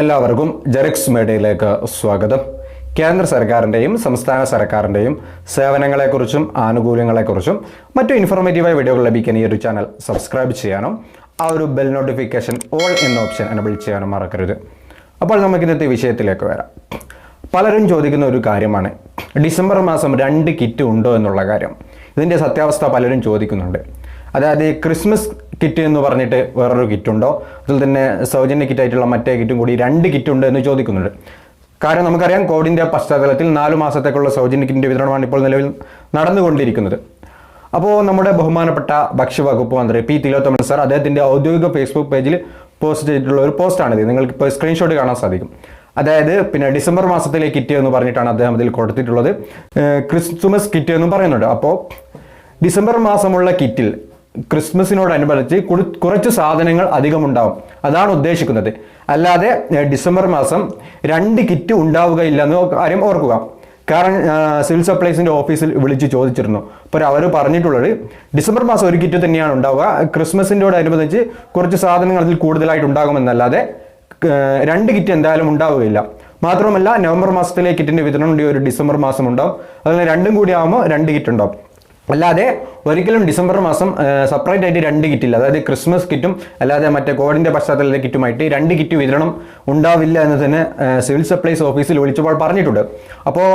എല്ലാവർക്കും ജെറിക്സ് മീഡിയയിലേക്ക് സ്വാഗതം. കേന്ദ്ര സർക്കാരിൻ്റെയും സംസ്ഥാന സർക്കാരിൻ്റെയും സേവനങ്ങളെക്കുറിച്ചും ആനുകൂല്യങ്ങളെക്കുറിച്ചും മറ്റു ഇൻഫോർമേറ്റീവായ വീഡിയോകൾ ലഭിക്കാൻ ഈ ഒരു ചാനൽ സബ്സ്ക്രൈബ് ചെയ്യാനും ആ ഒരു ബെൽ നോട്ടിഫിക്കേഷൻ ഓൾ എന്ന ഓപ്ഷൻ എനബിൾ ചെയ്യാനും മറക്കരുത്. അപ്പോൾ നമുക്ക് ഇന്നത്തെ വിഷയത്തിലേക്ക് വരാം. പലരും ചോദിക്കുന്ന ഒരു കാര്യമാണ് ഡിസംബർ മാസം 2 കിറ്റ് ഉണ്ടോ എന്നുള്ള കാര്യം. ഇതിൻ്റെ സത്യാവസ്ഥ പലരും ചോദിക്കുന്നുണ്ട്. അതായത് ക്രിസ്മസ് കിറ്റ് എന്ന് പറഞ്ഞിട്ട് വേറൊരു കിറ്റുണ്ടോ, അതുപോലെ തന്നെ സൗജന്യ കിറ്റായിട്ടുള്ള മറ്റേ കിറ്റും കൂടി 2 കിറ്റ് ഉണ്ട് എന്ന് ചോദിക്കുന്നുണ്ട്. കാരണം നമുക്കറിയാം കോവിഡിൻ്റെ പശ്ചാത്തലത്തിൽ 4 മാസത്തേക്കുള്ള സൗജന്യ കിറ്റിൻ്റെ വിതരണമാണ് ഇപ്പോൾ നിലവിൽ നടന്നുകൊണ്ടിരിക്കുന്നത്. അപ്പോൾ നമ്മുടെ ബഹുമാനപ്പെട്ട ഭക്ഷ്യവകുപ്പ് മന്ത്രി പി തിലോത്തമൻ സാർ അദ്ദേഹത്തിൻ്റെ ഔദ്യോഗിക ഫേസ്ബുക്ക് പേജിൽ പോസ്റ്റ് ചെയ്തിട്ടുള്ള ഒരു പോസ്റ്റാണിത്. നിങ്ങൾക്ക് ഇപ്പോൾ സ്ക്രീൻഷോട്ട് കാണാൻ സാധിക്കും. അതായത് ഡിസംബർ മാസത്തിലെ കിറ്റ് എന്ന് പറഞ്ഞിട്ടാണ് അദ്ദേഹം അതിൽ കൊടുത്തിട്ടുള്ളത്. ക്രിസ്തുമസ് കിറ്റ് എന്നും പറയുന്നുണ്ട്. അപ്പോൾ ഡിസംബർ മാസമുള്ള കിറ്റിൽ ക്രിസ്മസിനോടനുബന്ധിച്ച് കുറച്ച് സാധനങ്ങൾ അധികമുണ്ടാവും, അതാണ് ഉദ്ദേശിക്കുന്നത്. അല്ലാതെ ഡിസംബർ മാസം 2 കിറ്റ് ഉണ്ടാവുകയില്ല എന്ന കാര്യം ഓർക്കുക. കാരണം സിവിൽ സപ്ലൈസിൻ്റെ ഓഫീസിൽ വിളിച്ച് ചോദിച്ചിരുന്നു. അപ്പോൾ അവർ പറഞ്ഞിട്ടുള്ളത് ഡിസംബർ മാസം 1 കിറ്റ് തന്നെയാണ് ഉണ്ടാവുക, ക്രിസ്മസിനോടനുബന്ധിച്ച് കുറച്ച് സാധനങ്ങൾ അതിൽ കൂടുതലായിട്ട് ഉണ്ടാകുമെന്നല്ലാതെ 2 കിറ്റ് എന്തായാലും ഉണ്ടാവുകയില്ല. മാത്രമല്ല നവംബർ മാസത്തിലെ കിറ്റിൻ്റെ വിതരണം ഒരു ഡിസംബർ മാസം ഉണ്ടാവും. അതുപോലെ 2 കൂടി ആകുമ്പോൾ 2 കിറ്റ് ഉണ്ടാവും. അല്ലാതെ ഒരിക്കലും ഡിസംബർ മാസം സെപ്പറേറ്റ് ആയിട്ട് 2 കിറ്റില്ല. അതായത് ക്രിസ്മസ് കിറ്റും അല്ലാതെ മറ്റേ കോവിഡിൻ്റെ പശ്ചാത്തലത്തിലെ കിറ്റുമായിട്ട് 2 കിറ്റ് വിതരണം ഉണ്ടാവില്ല എന്ന് തന്നെ സിവിൽ സപ്ലൈസ് ഓഫീസിൽ വിളിച്ചപ്പോൾ പറഞ്ഞിട്ടുണ്ട്. അപ്പോൾ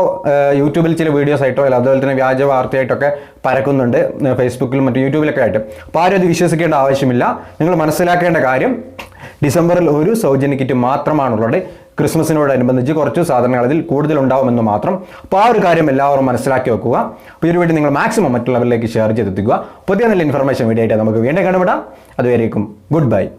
യൂട്യൂബിൽ ചില വീഡിയോസ് ആയിട്ടോ അല്ല അതുപോലെ തന്നെ വ്യാജ വാർത്തയായിട്ടൊക്കെ പരക്കുന്നുണ്ട്, ഫേസ്ബുക്കിലും മറ്റു യൂട്യൂബിലൊക്കെ ആയിട്ട്. അപ്പോൾ ആരും അത് വിശ്വസിക്കേണ്ട ആവശ്യമില്ല. നിങ്ങൾ മനസ്സിലാക്കേണ്ട കാര്യം ഡിസംബറിൽ ഒരു സൗജന്യ കിറ്റ് മാത്രമാണുള്ളത്. ക്രിസ്മസിനോടനുബന്ധിച്ച് കുറച്ച് സാധനങ്ങൾ അതിൽ കൂടുതൽ ഉണ്ടാവുമെന്ന് മാത്രം. അപ്പോൾ ആ ഒരു കാര്യം എല്ലാവരും മനസ്സിലാക്കി വെക്കുക. അപ്പോൾ ഇതിനു വേണ്ടി നിങ്ങൾ മാക്സിമം മറ്റുള്ളവരിലേക്ക് ഷെയർ ചെയ്തെത്തിക്കുക. പുതിയ നല്ല ഇൻഫർമേഷൻ വീഡിയോ ആയിട്ട് നമുക്ക് വീണ്ടും കണ്ടുപിടാം. അതുവരേക്കും ഗുഡ് ബൈ.